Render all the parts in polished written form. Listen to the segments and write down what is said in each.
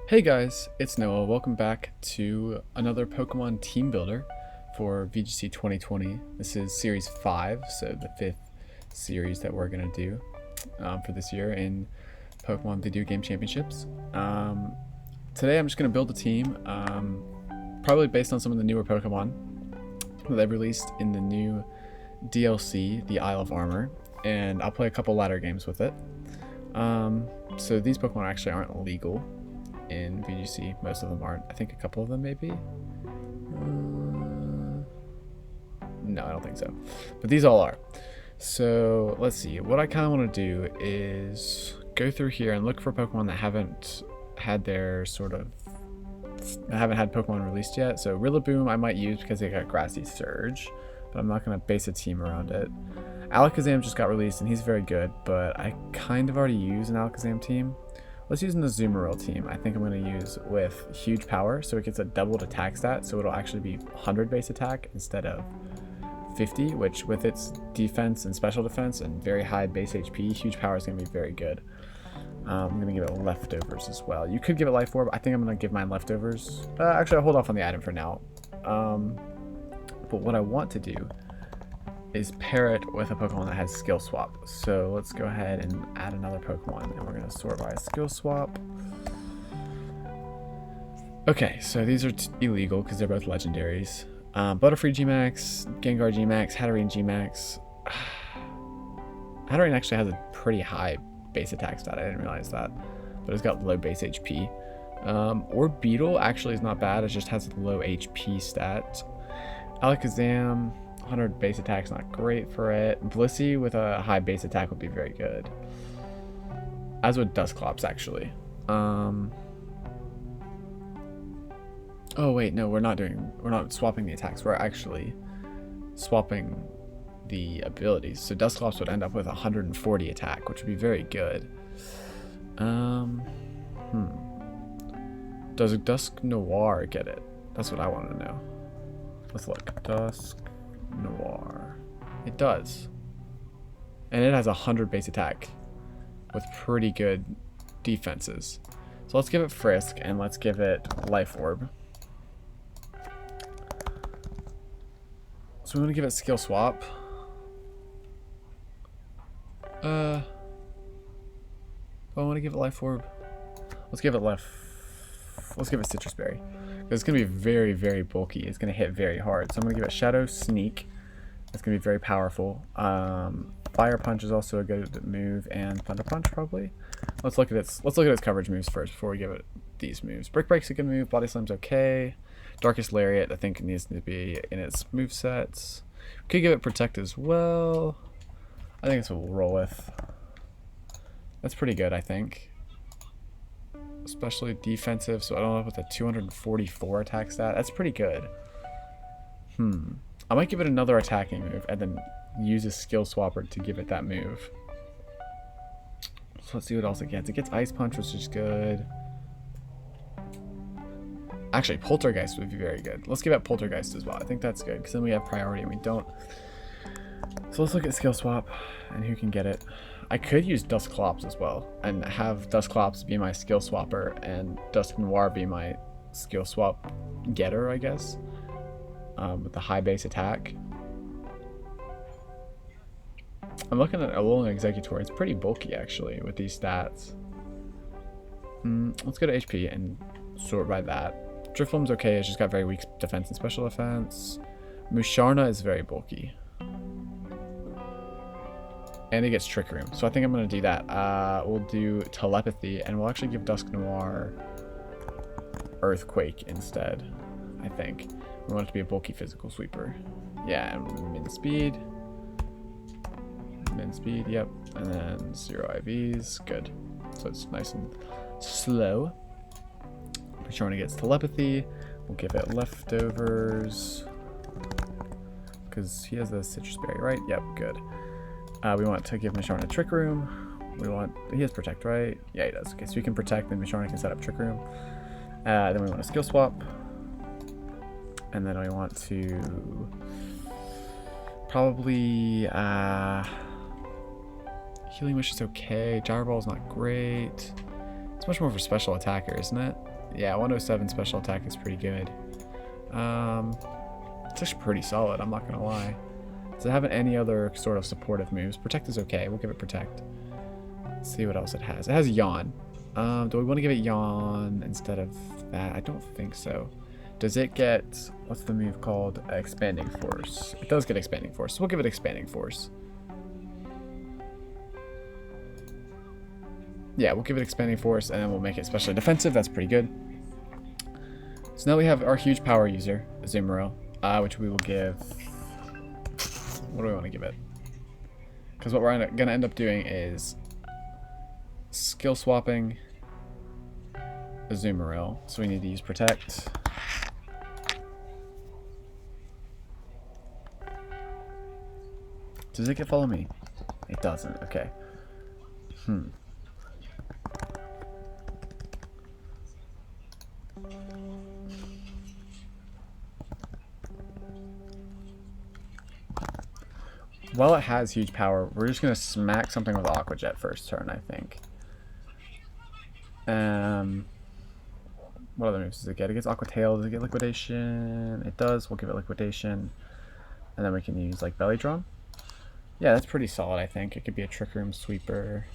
Hey guys, it's Noah. Welcome back to another Pokemon Team Builder for VGC 2020. This is Series 5, so the 5th series that we're going to do for this year in Pokemon Video Game Championships. Today I'm just going to build a team, probably based on some of the newer Pokemon that they've released in the new DLC, the Isle of Armor, and I'll play a couple ladder games with it. So these Pokemon actually aren't legal in VGC. Most of them aren't. I think a couple of them maybe. No, I don't think so. But these all are. So let's see. What I kind of want to do is go through here and look for Pokemon that haven't had Pokemon released yet. So Rillaboom I might use because they got Grassy Surge, but I'm not going to base a team around it. Alakazam just got released and he's very good, but I kind of already use an Alakazam team. Let's use an Azumarill team. I think I'm going to use with huge power, so it gets a doubled attack stat, so it'll actually be 100 base attack instead of 50, which with its defense and special defense and very high base HP, huge power is going to be very good. I'm going to give it leftovers as well. You could give it life orb. I think I'm going to give mine leftovers. Actually, I'll hold off on the item for now. But what I want to do is pair it with a Pokemon that has skill swap. So let's go ahead and add another Pokemon, and we're going to sort by a skill swap. Okay, so these are illegal because they're both legendaries. Butterfree Gmax, Gengar Gmax, Hatterene Gmax. Hatterene actually has a pretty high base attack stat. I didn't realize that, but it's got low base HP. Or Beetle actually is not bad. It just has a low HP stat. Alakazam, 100 base attack is not great for it. Blissey with a high base attack would be very good. As would Dusclops actually. Oh wait, no, we're not swapping the attacks. We're actually swapping the abilities. So Dusclops would end up with 140 attack, which would be very good. Does Dusk Noir get it? That's what I want to know. Let's look. Dusk Noir. It does. And it has 100 base attack with pretty good defenses. So let's give it Frisk and let's give it Life Orb. So we want to give it Skill Swap. I want to give it Life Orb. Let's give it Citrus Berry. It's going to be very, very bulky. It's going to hit very hard. So I'm going to give it Shadow Sneak. It's going to be very powerful. Fire Punch is also a good move, and Thunder Punch probably. Let's look at its coverage moves first before we give it these moves. Brick Break's a good move. Body Slam's okay. Darkest Lariat I think needs to be in its movesets. We could give it Protect as well. I think that's what we'll roll with. That's pretty good, I think. Especially defensive, so I don't know with a 244 attack stat. That's pretty good. I might give it another attacking move and then use a skill swapper to give it that move. So let's see what else it gets. It gets Ice Punch, which is good. Actually, Poltergeist would be very good. Let's give it Poltergeist as well. I think that's good because then we have priority and we don't. So let's look at skill swap and who can get it. I could use Dusclops as well and have Dusclops be my skill swapper and Dusk Noir be my skill swap getter, I guess, with the high base attack. I'm looking at Alolan Executor. It's pretty bulky actually with these stats. Let's go to HP and sort by that. Drifloom's okay. It's just got very weak defense and special defense. Musharna is very bulky. And it gets Trick Room. So I think I'm going to do that. We'll do Telepathy, and we'll actually give Dusk Noir Earthquake instead, I think. We want it to be a bulky physical sweeper. Yeah, and min speed. Min speed, yep. And then 0 IVs. Good. So it's nice and slow. Musharna gets Telepathy. We'll give it Leftovers. Because he has the Citrus Berry, right? Yep, good. We want to give Musharna Trick Room. He has Protect, right? Yeah, he does. Okay, so we can Protect, then Musharna can set up Trick Room. Then we want a Skill Swap. And then we want to probably Healing Wish is okay. Gyro Ball is not great. It's It's much more for special attacker, isn't it? Yeah, 107 special attack is pretty good. It's actually pretty solid, I'm not gonna lie. Does it have any other sort of supportive moves? Protect is okay, we'll give it Protect. Let's see what else it has. It has Yawn. Do we want to give it Yawn instead of that? I don't think so. Does it get, what's the move called? Expanding Force. It does get Expanding Force, so we'll give it Expanding Force. Yeah, we'll give it Expanding Force, and then we'll make it specially defensive. That's pretty good. So now we have our huge power user, Azumarill, which we will give... What do we want to give it? Because what we're going to end up doing is skill swapping Azumarill. So we need to use Protect. Does it get Follow Me? It doesn't. Okay. While it has huge power, we're just going to smack something with Aqua Jet first turn, I think. What other moves does it get? It gets Aqua Tail. Does it get Liquidation? It does. We'll give it Liquidation. And then we can use, like, Belly Drum. Yeah, that's pretty solid, I think. It could be a Trick Room Sweeper.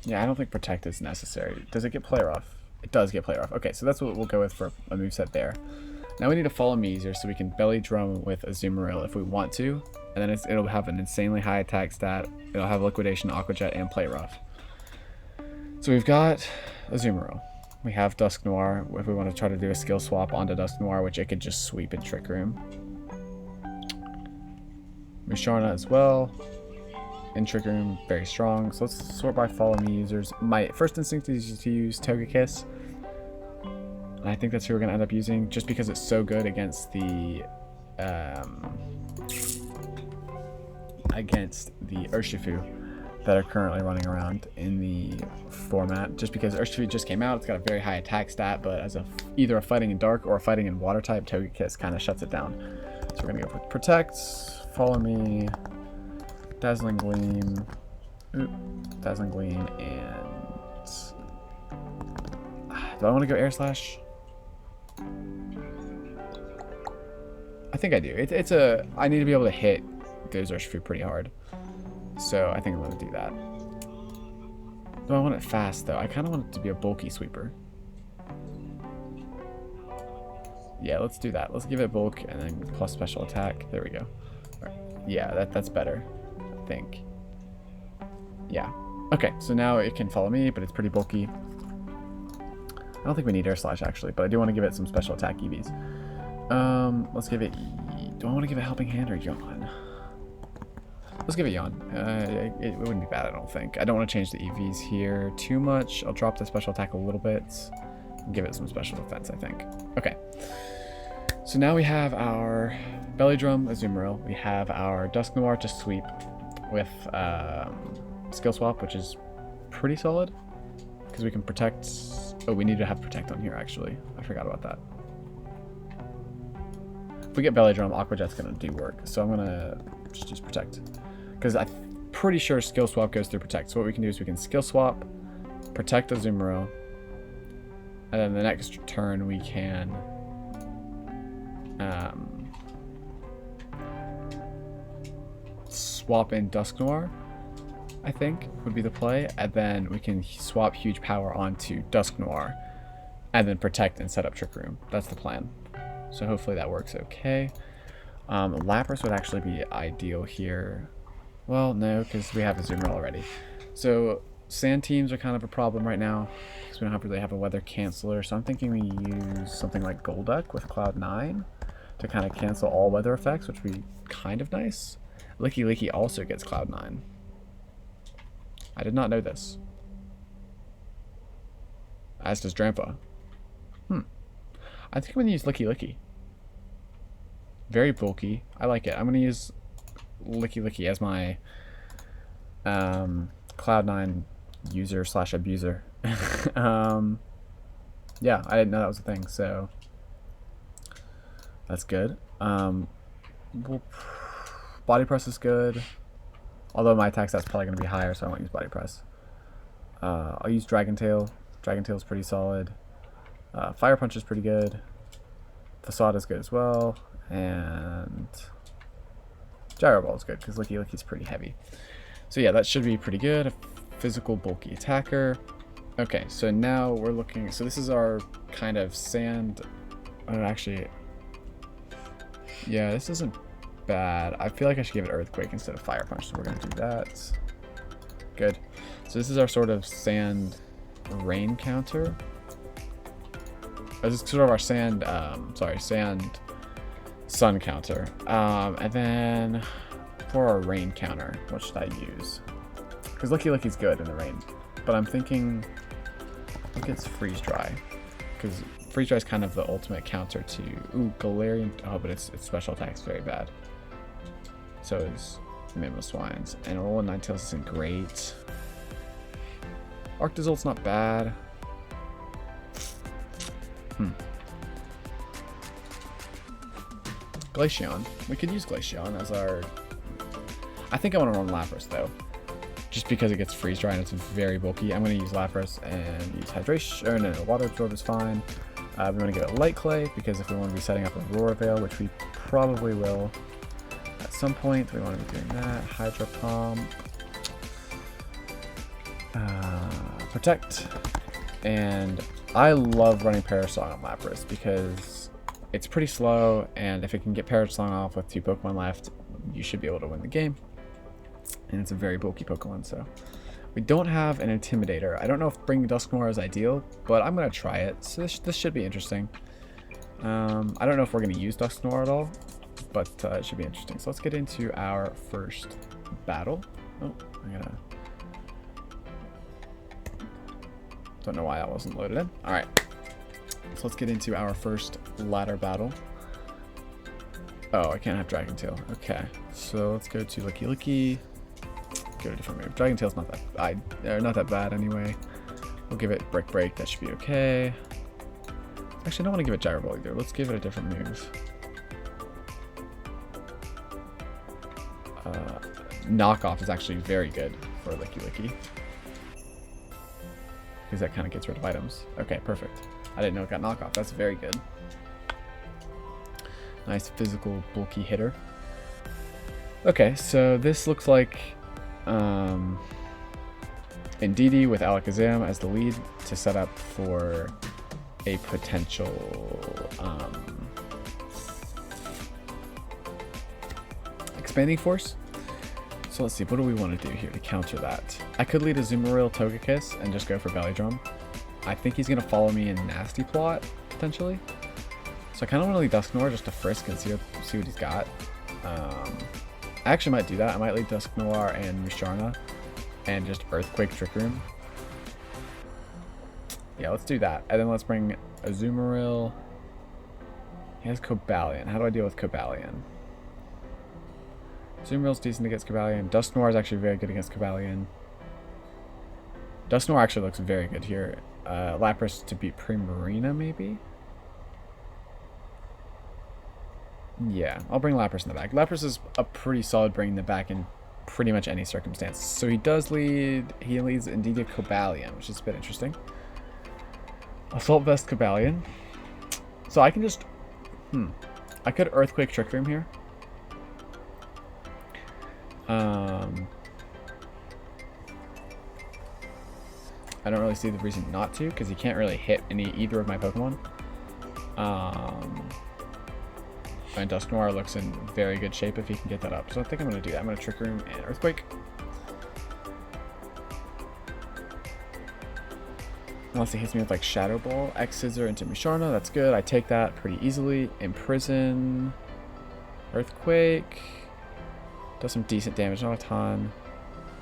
Yeah, I don't think Protect is necessary. Does it get Play Rough? It does get Play Rough. Okay, so that's what we'll go with for a moveset there. Now we need to Follow Me easier so we can Belly Drum with Azumarill if we want to. And then it'll have an insanely high attack stat. It'll have Liquidation, Aqua Jet, and Play Rough. So we've got Azumarill. We have Dusk Noir if we want to try to do a skill swap onto Dusk Noir, which it could just sweep in Trick Room. Musharna as well. In Trick Room, very strong. So let's sort by Follow Me users. My first instinct is to use Togekiss. And I think that's who we're going to end up using just because it's so good against the Urshifu that are currently running around in the format. Just because Urshifu just came out, it's got a very high attack stat, but as either a fighting in dark or a fighting in water type, Togekiss kind of shuts it down. So we're going to go with Protect, Follow Me, Dazzling Gleam, Dazzling Gleam, and do I want to go Air Slash? I think I do. I need to be able to hit those Urshifu pretty hard. So I think I'm going to do that. Do I want it fast though? I kind of want it to be a bulky sweeper. Yeah, let's do that. Let's give it bulk and then plus special attack. There we go. Right. Yeah, that's better, I think. Yeah. Okay, so now it can Follow Me, but it's pretty bulky. I don't think we need Air Slash actually, but I do want to give it some special attack EVs. Let's give it... Do I want to give it Helping Hand or Yawn? Let's give it Yawn. It wouldn't be bad, I don't think. I don't want to change the EVs here too much. I'll drop the special attack a little bit and give it some special defense, I think. Okay. So now we have our Belly Drum Azumarill. We have our Dusk Noir to sweep with Skill Swap, which is pretty solid because we can Protect. Oh, we need to have Protect on here, actually. I forgot about that. If we get Belly Drum, Aqua Jet's going to do work. So I'm going to just use Protect. Because I'm pretty sure Skill Swap goes through Protect. So what we can do is we can Skill Swap, Protect Azumarill, and then the next turn we can swap in Dusk Noir, I think, would be the play. And then we can swap Huge Power onto Dusk Noir, and then Protect and set up Trick Room. That's the plan. So hopefully that works okay. Lapras would actually be ideal here. Well, no, because we have Azumarill already. So sand teams are kind of a problem right now because we don't really have a weather canceller. So I'm thinking we use something like Golduck with Cloud9 to kind of cancel all weather effects, which would be kind of nice. Licky Licky also gets Cloud9. I did not know this. As does Drampa. I think I'm going to use Licky Licky. Very bulky. I like it. I'm going to use Licky Licky as my Cloud9 user / abuser. Yeah, I didn't know that was a thing, so that's good. Body Press is good. Although my attack stat's probably going to be higher, so I won't use Body Press. I'll use Dragon Tail. Dragon Tail's pretty solid. Fire Punch is pretty good. Facade is good as well. And Gyro Ball is good because Licky Licky's pretty heavy. So yeah, that should be pretty good. A physical bulky attacker. Okay, so now we're looking. So this is our kind of sand. Actually, yeah, this isn't bad. I feel like I should give it Earthquake instead of Fire Punch, so we're going to do that. Good. So this is our sort of sand rain counter. This is sort of our sand, sand sun counter. And then for our rain counter, what should I use? Because Licky Licky's good in the rain, but I'm thinking, I think it's Freeze Dry. Because Freeze Dry is kind of the ultimate counter to, Galarian, oh, but its special attack is very bad. So is Mamoswine's. And Alolan Ninetales isn't great. Arctozolt's not bad. Glaceon. We could use Glaceon as our... I think I want to run Lapras though. Just because it gets Freeze Dry and it's very bulky. I'm going to use Lapras and use Hydration. Or no, Water Absorb is fine. We want to give it Light Clay because if we want to be setting up a Aurora Veil, which we probably will at some point, we want to be doing that. Hydro Pump. Protect. And I love running Parasong on Lapras because it's pretty slow, and if it can get Parasong off with 2 Pokemon left, you should be able to win the game. And it's a very bulky Pokemon, so. We don't have an Intimidator. I don't know if bringing Dusknoir is ideal, but I'm going to try it. So this should be interesting. I don't know if we're going to use Dusknoir at all, but it should be interesting. So let's get into our first battle. Oh, I gotta... Don't know why that wasn't loaded in. All right, so let's get into our first ladder battle. Oh, I can't have Dragon Tail. Okay, so let's go to Licky Licky. Go to a different move. Dragon Tail's not that bad anyway. We'll give it Brick Break. That should be okay. Actually, I don't want to give it Gyro Ball either. Let's give it a different move. Knockoff is actually very good for Licky Licky. Because that kind of gets rid of items. Okay, perfect. I didn't know it got knockoff. That's very good. Nice physical, bulky hitter. Okay, so this looks like Indeedee with Alakazam as the lead to set up for a potential Expanding Force. So let's see, what do we want to do here to counter that? I could lead Azumarill Togekiss and just go for Belly Drum. I think he's going to follow me in Nasty Plot, potentially. So I kind of want to lead Dusknoir just to frisk and see what he's got. I actually might do that. I might lead Dusknoir and Musharna and just Earthquake Trick Room. Yeah, let's do that. And then let's bring Azumarill. He has Cobalion. How do I deal with Cobalion? Azumarill's decent against Cobalion. Dusknoir is actually very good against Cobalion. Dusknoir actually looks very good here. Lapras to beat Primarina, maybe? Yeah, I'll bring Lapras in the back. Lapras is a pretty solid bringing the back in pretty much any circumstance. So he leads Indeedee Cobalion, which is a bit interesting. Assault Vest Cobalion. So I can just... I could Earthquake Trick Room here. I don't really see the reason not to, because he can't really hit either of my Pokemon. And Dusknoir looks in very good shape if he can get that up. So I think I'm going to do that. I'm going to Trick Room and Earthquake. Unless he hits me with like Shadow Ball. X Scissor into Musharna. That's good. I take that pretty easily. Imprison. Earthquake. Does some decent damage, not a ton.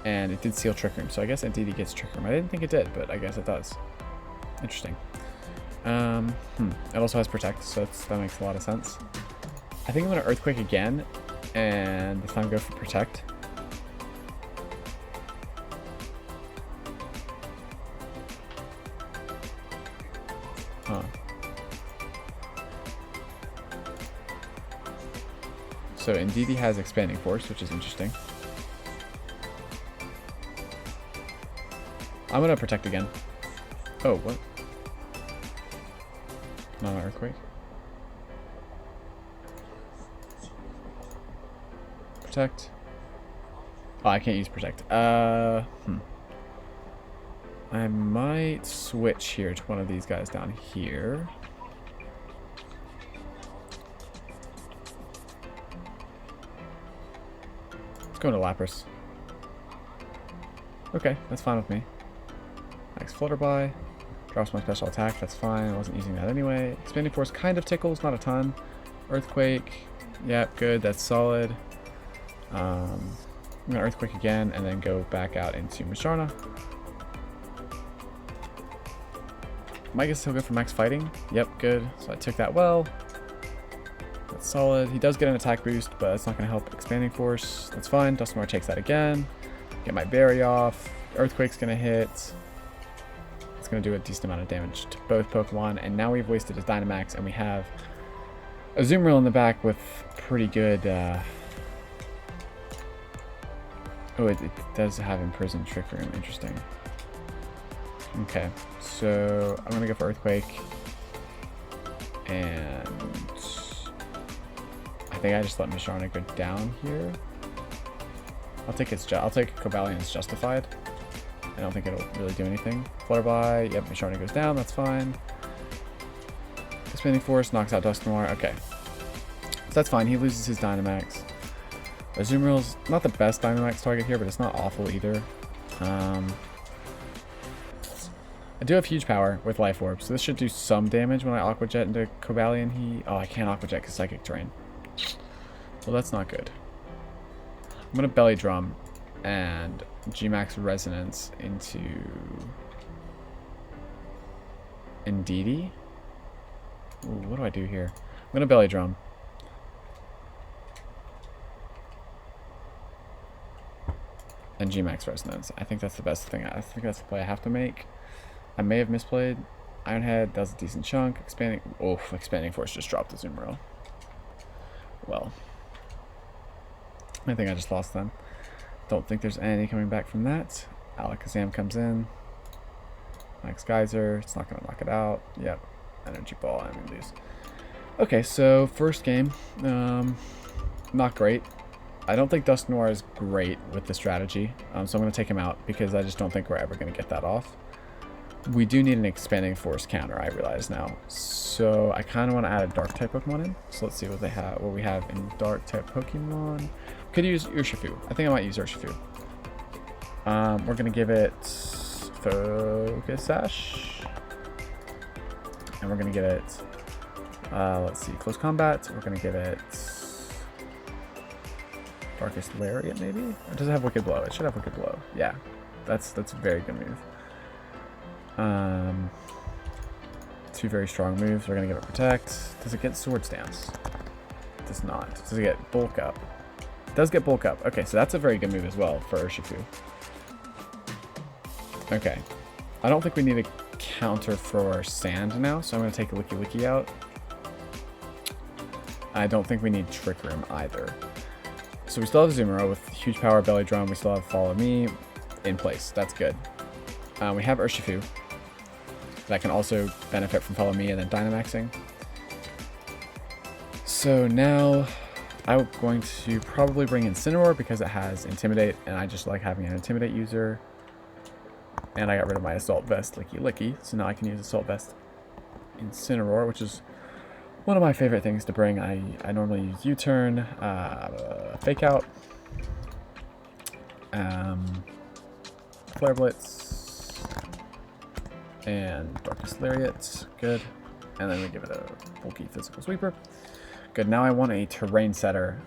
And it did seal Trick Room, so I guess Indeedee gets Trick Room. I didn't think it did, but I guess it does. Interesting. It also has Protect, so that makes a lot of sense. I think I'm going to Earthquake again, and this time go for Protect. So Indeedee has Expanding Force, which is interesting. I'm gonna protect again. Oh, what? Not an earthquake. Protect. Oh, I can't use protect. I might switch here to one of these guys down here. Let's go into Lapras. Okay, that's fine with me. Max Flutterby. Drops my special attack, that's fine. I wasn't using that anyway. Expanding Force kind of tickles, not a ton. Earthquake. Yep, good, that's solid. I'm gonna Earthquake again and then go back out into Musharna. Might guess he'll go for max fighting. Yep, good. So I took that well. That's solid. He does get an attack boost, but it's not going to help Expanding Force. That's fine. Dusknoir takes that again. Get my berry off. Earthquake's going to hit. It's going to do a decent amount of damage to both Pokemon. And now we've wasted his Dynamax, and we have Azumarill in the back with pretty good... Oh, it does have Imprisoned Trick Room. Interesting. Okay, so I'm going to go for Earthquake. And I think I just let Musharna go down here. I'll take Cobalion's Justified. I don't think it'll really do anything. Flutterby, yep, Musharna goes down, that's fine. Expanding Force knocks out Dusknoir, okay. So that's fine, he loses his Dynamax. Azumarill's not the best Dynamax target here, but it's not awful either. I do have huge power with Life Orb, so this should do some damage when I Aqua Jet into Cobalion. Oh, I can't Aqua Jet because Psychic Terrain. Well, that's not good. I'm going to Belly Drum and G-Max Resonance into Indeedee. Ooh, what do I do here? I'm going to Belly Drum. And G-Max Resonance. I think that's the best thing. I think that's the play I have to make. I may have misplayed. Ironhead does a decent chunk. Expanding Force just dropped the Azumarill. Well, I think I just lost them. Don't think there's any coming back from that. Alakazam comes in. Max Geyser. It's not going to knock it out. Yep. Energy Ball. I'm going to lose. Okay, so first game. Not great. I don't think Dusknoir is great with the strategy. So I'm going to take him out because I just don't think we're ever going to get that off. We do need an Expanding Force counter, I realize now. So I kind of want to add a Dark type Pokemon in. So let's see what we have in Dark type Pokemon. Could use Urshifu. I think I might use Urshifu. We're gonna give it Focus Sash, and we're gonna give it. Let's see, Close Combat. We're gonna give it Darkest Lariat, maybe. Or does it have Wicked Blow? It should have Wicked Blow. Yeah, that's a very good move. Two very strong moves. We're gonna give it Protect. Does it get Sword Stance? It does not. Does it get Bulk Up? It does get Bulk Up. Okay, so that's a very good move as well for Urshifu. Okay. I don't think we need a counter for Sand now, so I'm gonna take Licky Licky out. I don't think we need Trick Room either. So we still have Azumarill with huge power, Belly Drum. We still have Follow Me in place. That's good. We have Urshifu. That can also benefit from Follow Me and then Dynamaxing. So now I'm going to probably bring Incineroar because it has Intimidate, and I just like having an Intimidate user. And I got rid of my Assault Vest, Licky Licky, so now I can use Assault Vest Incineroar, which is one of my favorite things to bring. I normally use U-Turn, Fake Out, Flare Blitz, and Darkest Lariat. Good. And then we give it a bulky Physical Sweeper. Good. Now I want a Terrain Setter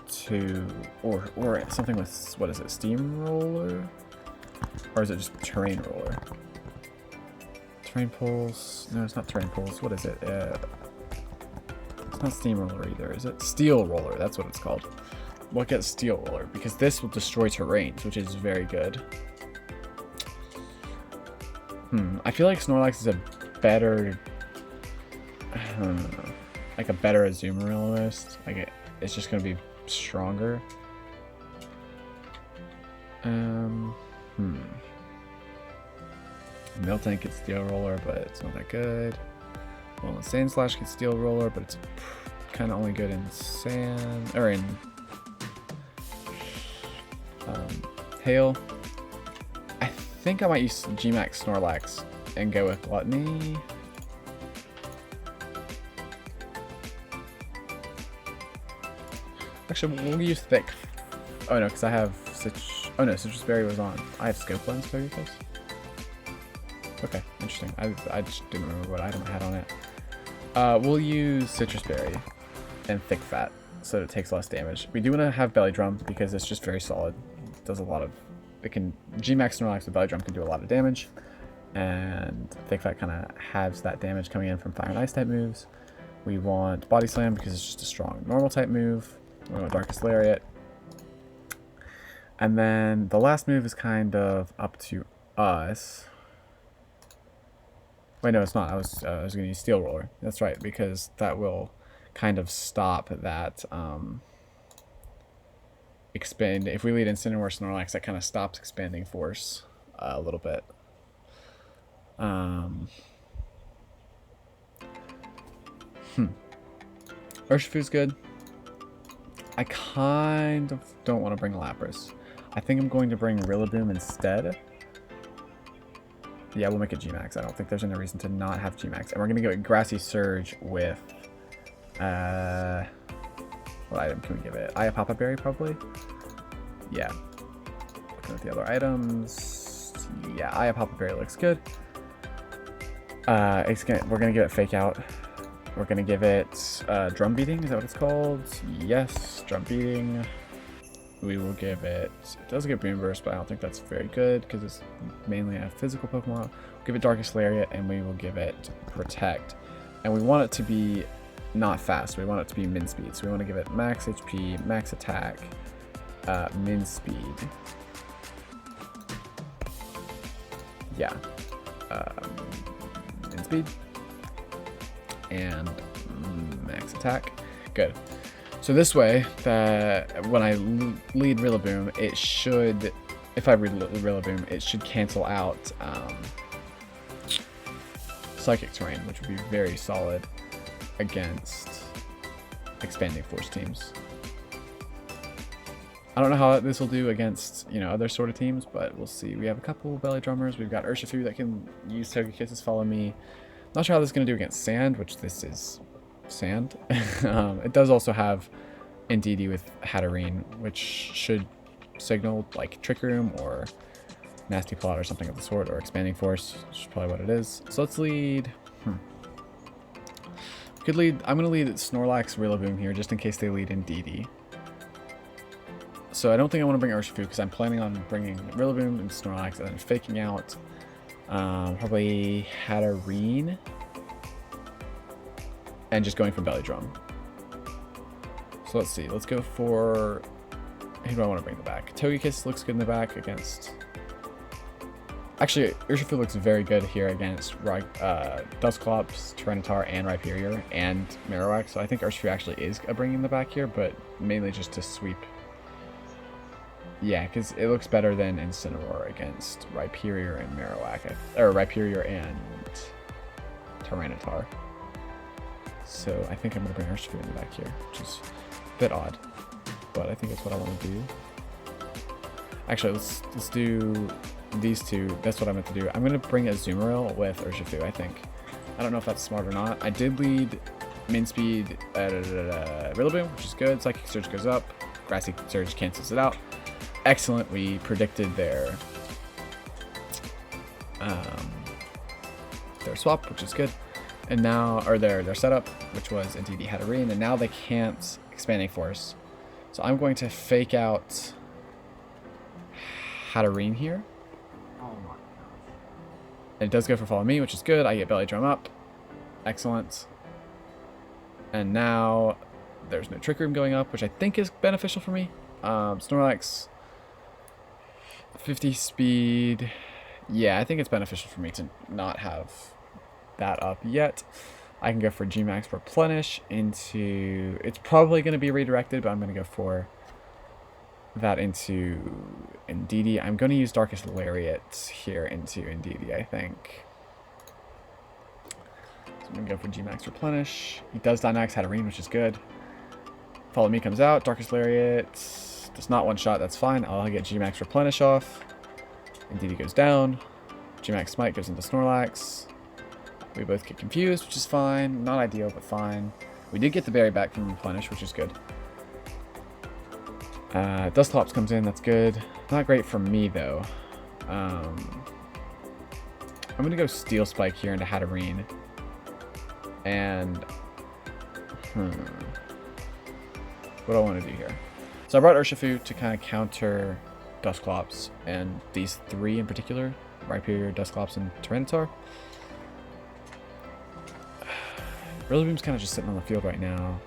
to, or something with, what is it, Steamroller? Or is it just Terrain Roller? Terrain Pulse. No, it's not Terrain Pulse. What is it? It's not Steamroller either, is it? Steel Roller. That's what it's called. What gets Steel Roller? Because this will destroy terrains, which is very good. I feel like Snorlax is a better, I don't know, like a better Azumarill almost. Like it's just gonna be stronger. Miltank gets Steel Roller, but it's not that good. Well, Sand Slash gets Steel Roller, but it's kind of only good in Sand, or in Hail. I think I might use Gmax Snorlax and go with Gluttony. Actually, we'll use Thick. Oh no, because I have Oh no, Citrus Berry was on. I have Scope Lens Togekiss. Okay, interesting. I just didn't remember what item I had on it. We'll use Citrus Berry and Thick Fat so that it takes less damage. We do want to have Belly Drum because it's just very solid. It does a lot of... Gmax Snorlax with Belly Drum can do a lot of damage. And Thick Fat kind of halves that damage coming in from Fire and Ice type moves. We want Body Slam because it's just a strong normal type move. We want Darkest Lariat. And then the last move is kind of up to us. Wait, no, it's not. I was going to use Steel Roller. That's right, because that will kind of stop that expand. If we lead Incineroar Snorlax, that kind of stops expanding force a little bit. Urshifu's good. I kind of don't want to bring Lapras. I think I'm going to bring Rillaboom instead. Yeah, we'll make it Gmax. I don't think there's any reason to not have Gmax. And we're going to go with Grassy Surge with... what item can we give it? Ayapapa Berry, probably? Yeah. Looking at the other items... Yeah, Ayapapa Berry looks good. We're going to give it Fake Out. We're going to give it Drum Beating. Is that what it's called? Yes, Drum Beating. We will give it... It does get Boom Burst, but I don't think that's very good because it's mainly a physical Pokemon. We'll give it Darkest Lariat, and we will give it Protect. And we want it to be not fast. We want it to be min speed. So we want to give it max HP, max attack, min speed. Yeah. Min speed. And max attack. Good. So this way, that when I lead Rillaboom, it should, if I lead Rillaboom, it should cancel out Psychic Terrain, which would be very solid against expanding force teams. I don't know how this will do against, you know, other sort of teams, but we'll see. We have a couple Belly Drummers. We've got Urshifu that can use Togekisses Follow Me. Not sure how this is going to do against Sand, which this is Sand. It does also have Indeedee with Hatterene, which should signal like Trick Room or Nasty Plot or something of the sort, or Expanding Force, which is probably what it is. So let's lead... Could lead... I'm going to lead Snorlax Rillaboom here, just in case they lead Indeedee. So I don't think I want to bring Urshifu, because I'm planning on bringing Rillaboom and Snorlax, and then faking out probably Hatterene, and just going for Belly Drum. So let's see. Let's go for... Who do I want to bring in the back? Togekiss looks good in the back against... Actually, Urshifu looks very good here against Dusclops, Tyranitar, and Rhyperior, and Marowak. So I think Urshifu actually is bringing in the back here, but mainly just to sweep. Yeah, because it looks better than Incineroar against Rhyperior and Marowak. Or Rhyperior and Tyranitar. So I think I'm going to bring Urshifu in the back here, which is a bit odd. But I think that's what I want to do. Actually, let's do these two. That's what I meant to do. I'm going to bring Azumarill with Urshifu, I think. I don't know if that's smart or not. I did lead Min Speed Rillaboom, which is good. Psychic Surge goes up. Grassy Surge cancels it out. Excellent. We predicted their swap, which is good. And now, or their setup, which was Indeedee Hatterene, and now they can't Expanding Force. So I'm going to fake out Hatterene here. Oh my gosh. And it does go for Follow Me, which is good. I get Belly Drum up. Excellent. And now there's no Trick Room going up, which I think is beneficial for me. Snorlax, 50 speed. Yeah, I think it's beneficial for me to not have that up yet. I can go for Gmax Replenish into... It's probably going to be redirected, but I'm going to go for that into Indeedee. I'm going to use Darkest Lariat here into Indeedee, I think. So I'm going to go for G-Max Replenish. He does Dynax Hatterene, which is good. Follow Me comes out. Darkest Lariat does not one-shot. That's fine. I'll get G-Max Replenish off. Indeedee goes down. G-Max Smite goes into Snorlax. We both get confused, which is fine. Not ideal, but fine. We did get the berry back from Replenish, which is good. Dusclops comes in, that's good. Not great for me, though. I'm going to go Steel Spike here into Hatterene. And... what do I want to do here? So I brought Urshifu to kind of counter Dusclops, and these three in particular. Rhyperior, Dusclops, and Tyranitar. Rillaboom's kind of just sitting on the field right now.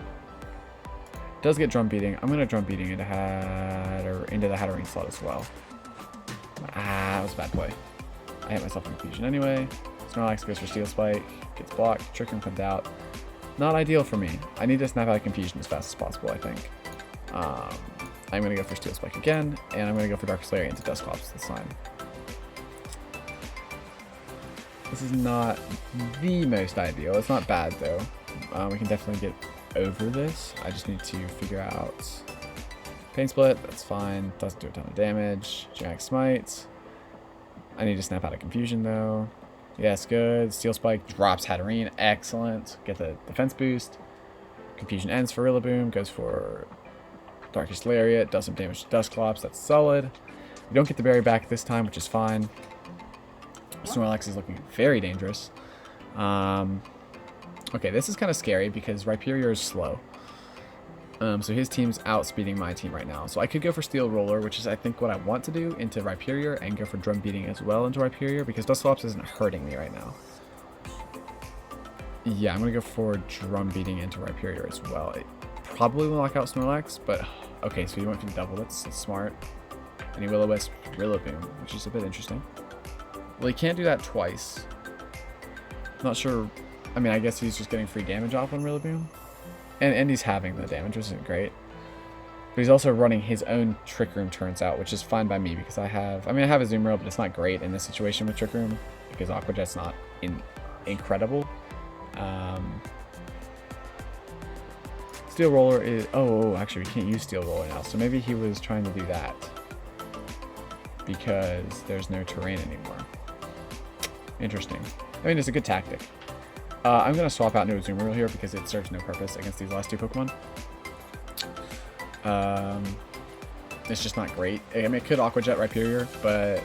Does get Drum Beating. I'm going to Drum Beating into the Hatterene slot as well. That was a bad play. I hit myself in confusion anyway. Snorlax goes for Steel Spike. Gets blocked. Trick Room comes out. Not ideal for me. I need to snap out of confusion as fast as possible, I think. I'm going to go for Steel Spike again. And I'm going to go for Darkest Lariat into Dusclops this time. This is not the most ideal. It's not bad, though. We can definitely get over this. I just need to figure out Pain Split. That's fine. Doesn't do a ton of damage. G-Max Smite. I need to snap out of confusion, though. Yes, good. Steel Spike drops Hatterene. Excellent. Get the defense boost. Confusion ends for Rillaboom. Goes for Darkest Lariat. Does some damage to Dusclops. That's solid. We don't get the berry back this time, which is fine. Snorlax is looking very dangerous. Okay, this is kind of scary because Rhyperior is slow. So his team's outspeeding my team right now. So I could go for Steel Roller, which is I think what I want to do, into Rhyperior, and go for Drum Beating as well into Rhyperior because Dusclops isn't hurting me right now. Yeah, I'm going to go for Drum Beating into Rhyperior as well. It probably will knock out Snorlax, but okay, so he went for the double. That's smart. And he Will-O-Wisp Rillaboom, which is a bit interesting. Well, he can't do that twice. Not sure. I mean, I guess he's just getting free damage off on Rillaboom. And he's having the damage, which isn't great. But he's also running his own Trick Room, turns out, which is fine by me because I have Azumarill, but it's not great in this situation with Trick Room because Aqua Jet's not incredible. Steel Roller is... Oh, actually, we can't use Steel Roller now. So maybe he was trying to do that because there's no terrain anymore. Interesting. I mean, it's a good tactic. I'm going to swap out into Azumarill here because it serves no purpose against these last two Pokemon. It's just not great. I mean, it could Aqua Jet Rhyperior, but...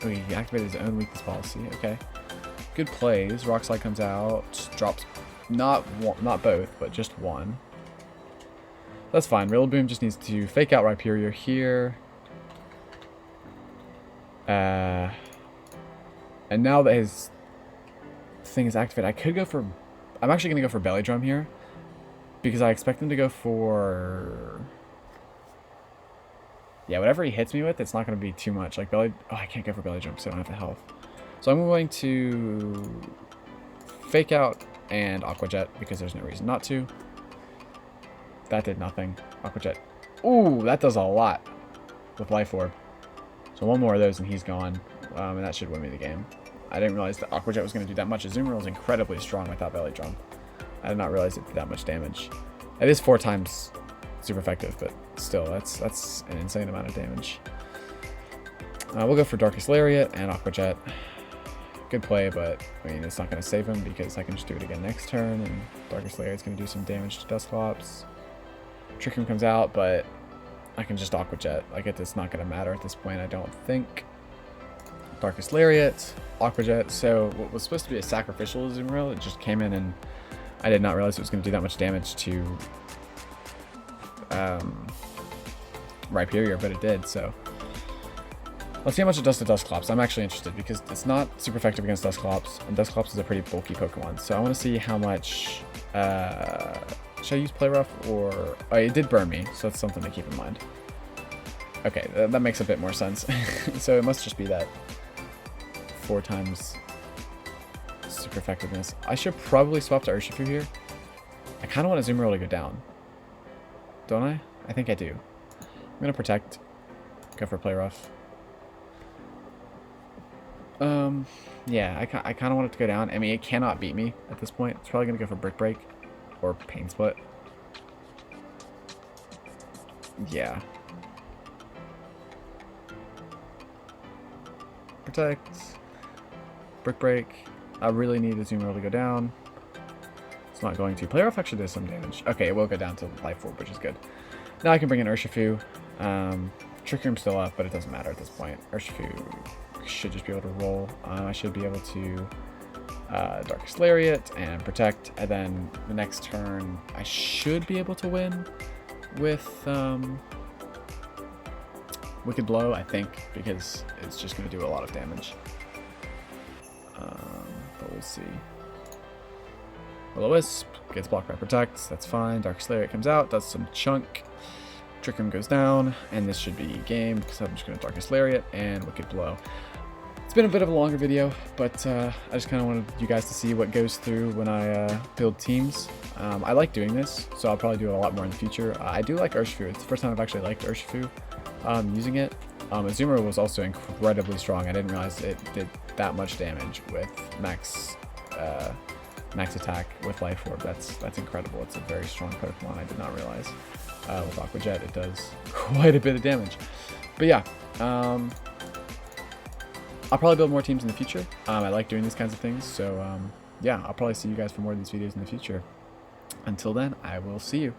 Oh, he activated his own weakness policy. Okay. Good plays. Rock Slide comes out. Drops not both, but just one. That's fine. Rillaboom just needs to fake out Rhyperior here. And now that his thing is activated, I could go for... I'm actually going to go for Belly Drum here. Because I expect him to go for... Yeah, whatever he hits me with, it's not going to be too much. Like Belly... Oh, I can't go for Belly Drum because I don't have the health. So I'm going to fake out and Aqua Jet because there's no reason not to. That did nothing. Aqua Jet. Ooh, that does a lot with Life Orb. So one more of those and he's gone. And that should win me the game. I didn't realize that Aqua Jet was going to do that much. Azumarill is incredibly strong without Belly Drum. I did not realize it did that much damage. It is 4 times super effective, but still, that's an insane amount of damage. We'll go for Darkest Lariat and Aqua Jet. Good play, but I mean, it's not going to save him because I can just do it again next turn, and Darkest Lariat's going to do some damage to Dusclops. Trick Room comes out, but I can just Aqua Jet. Like, it's not going to matter at this point, I don't think. Darkest Lariat, Aqua Jet. So what was supposed to be a sacrificial Azumarill, it just came in and I did not realize it was going to do that much damage to Rhyperior, but it did, so. Let's see how much it does to Dusclops. I'm actually interested because it's not super effective against Dusclops, and Dusclops is a pretty bulky Pokemon. So I want to see how much... should I use Play Rough or... Oh, it did burn me, so that's something to keep in mind. Okay, that makes a bit more sense. So it must just be that 4 times super effectiveness. I should probably swap to Urshifu here. I kind of want Azumarill to go down. Don't I? I think I do. going to protect. Go for play rough. Yeah, I kind of want it to go down. I mean, it cannot beat me at this point. It's probably going to go for Brick Break or Pain Split. Yeah. Protect. Brick Break. I really need Azumarill to go down. It's not going to. Play Rough actually does some damage. Okay, it will go down to Life Orb, which is good. Now I can bring in Urshifu. Trick Room's still up, but it doesn't matter at this point. Urshifu should just be able to roll. I should be able to Darkest Lariat and Protect, and then the next turn I should be able to win with Wicked Blow, I think, because it's just going to do a lot of damage. But we'll see. Will-O-Wisp gets blocked by Protect, that's fine. Darkest Lariat comes out, does some chunk. Trick Room goes down, and this should be game because I'm just going to Darkest Lariat and Wicked Blow. It's been a bit of a longer video, but I just kind of wanted you guys to see what goes through when I build teams. I like doing this, so I'll probably do it a lot more in the future. I do like Urshifu. It's the first time I've actually liked Urshifu using it. Azumarill was also incredibly strong. I didn't realize it did that much damage with max attack with Life Orb. That's incredible. It's a very strong Pokemon. I did not realize. With Aqua Jet, it does quite a bit of damage. But yeah, I'll probably build more teams in the future. I like doing these kinds of things, so yeah, I'll probably see you guys for more of these videos in the future. Until then, I will see you.